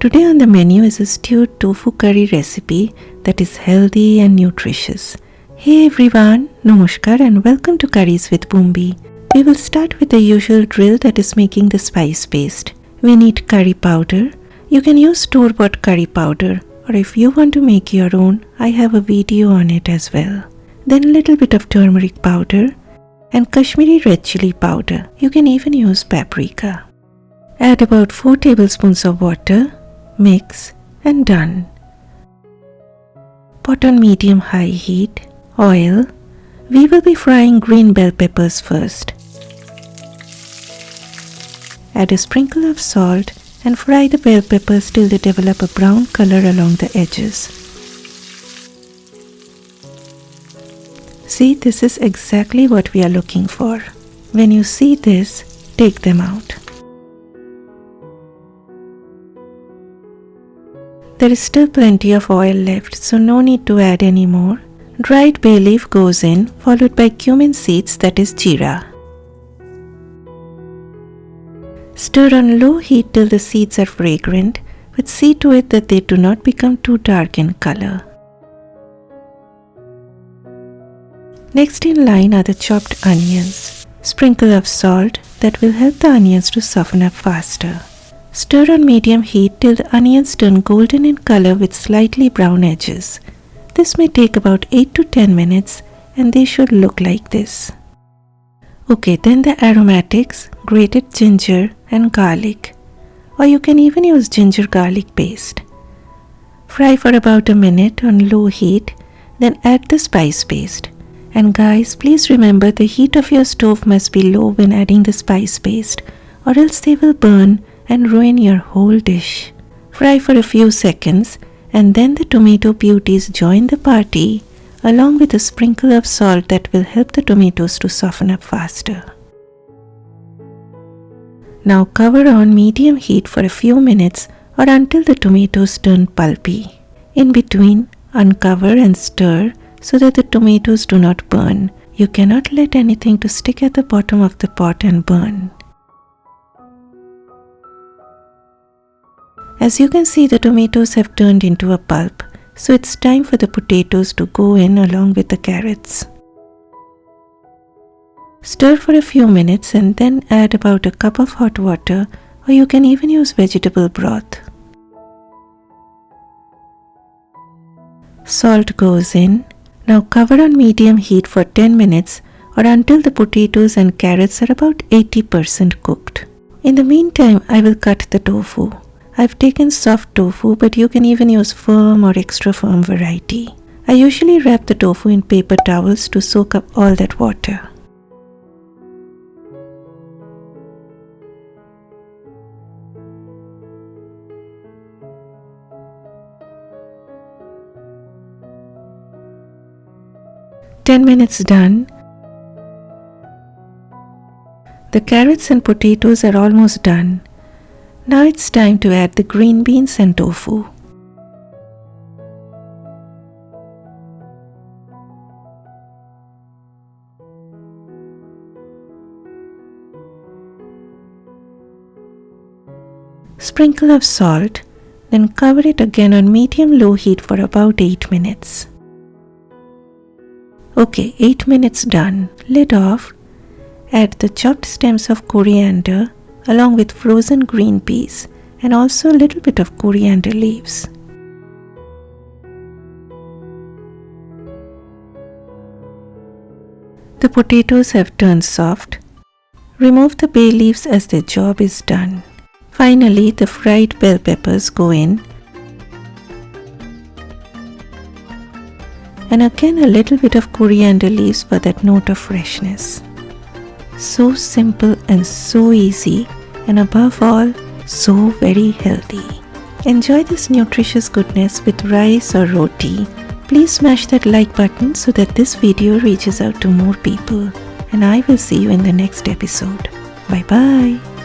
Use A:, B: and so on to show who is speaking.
A: Today on the menu is a stewed tofu curry recipe that is healthy and nutritious. Hey everyone, Namaskar and welcome to Curries with Bumbi. We will start with the usual drill, that is making the spice paste. We need curry powder. You can use store-bought curry powder, or if you want to make your own, I have a video on it as well. Then a little bit of turmeric powder and Kashmiri red chili powder. You can even use paprika. Add about 4 tablespoons of water, mix and done. Pot on medium-high heat, oil. We will be frying green bell peppers first. Add a sprinkle of salt and fry the bell peppers till they develop a brown color along the edges. See, this is exactly what we are looking for. When you see this, take them out. There is still plenty of oil left, so no need to add any more. Dried bay leaf goes in, followed by cumin seeds, that is jeera. Stir on low heat till the seeds are fragrant, but see to it that they do not become too dark in color. Next in line are the chopped onions. Sprinkle of salt that will help the onions to soften up faster. Stir on medium heat till the onions turn golden in color with slightly brown edges. This may take about 8 to 10 minutes and they should look like this. Okay, then the aromatics, grated ginger and garlic, or you can even use ginger garlic paste. Fry for about a minute on low heat, then add the spice paste. And guys, please remember the heat of your stove must be low when adding the spice paste, or else they will burn and ruin your whole dish. Fry for a few seconds and then the tomato purees join the party along with a sprinkle of salt that will help the tomatoes to soften up faster. Now cover on medium heat for a few minutes or until the tomatoes turn pulpy. In between, uncover and stir so that the tomatoes do not burn. You cannot let anything to stick at the bottom of the pot and burn. As you can see, the tomatoes have turned into a pulp, so it's time for the potatoes to go in along with the carrots. Stir for a few minutes and then add about a cup of hot water, or you can even use vegetable broth. Salt goes in. Now cover on medium heat for 10 minutes or until the potatoes and carrots are about 80% cooked. In the meantime, I will cut the tofu. I've taken soft tofu, but you can even use firm or extra firm variety. I usually wrap the tofu in paper towels to soak up all that water. "10 minutes done. The carrots and potatoes are almost done. Now it's time to add the green beans and tofu. Sprinkle of salt, then cover it again on medium-low heat for about 8 minutes. Okay, 8 minutes done. Lid off. Add the chopped stems of coriander along with frozen green peas and also a little bit of coriander leaves. The potatoes have turned soft. Remove the bay leaves as the job is done. Finally, the fried bell peppers go in. And again a little bit of coriander leaves for that note of freshness. So simple and so easy, and above all, so very healthy. Enjoy this nutritious goodness with rice or roti. Please smash that like button so that this video reaches out to more people. And I will see you in the next episode. Bye bye.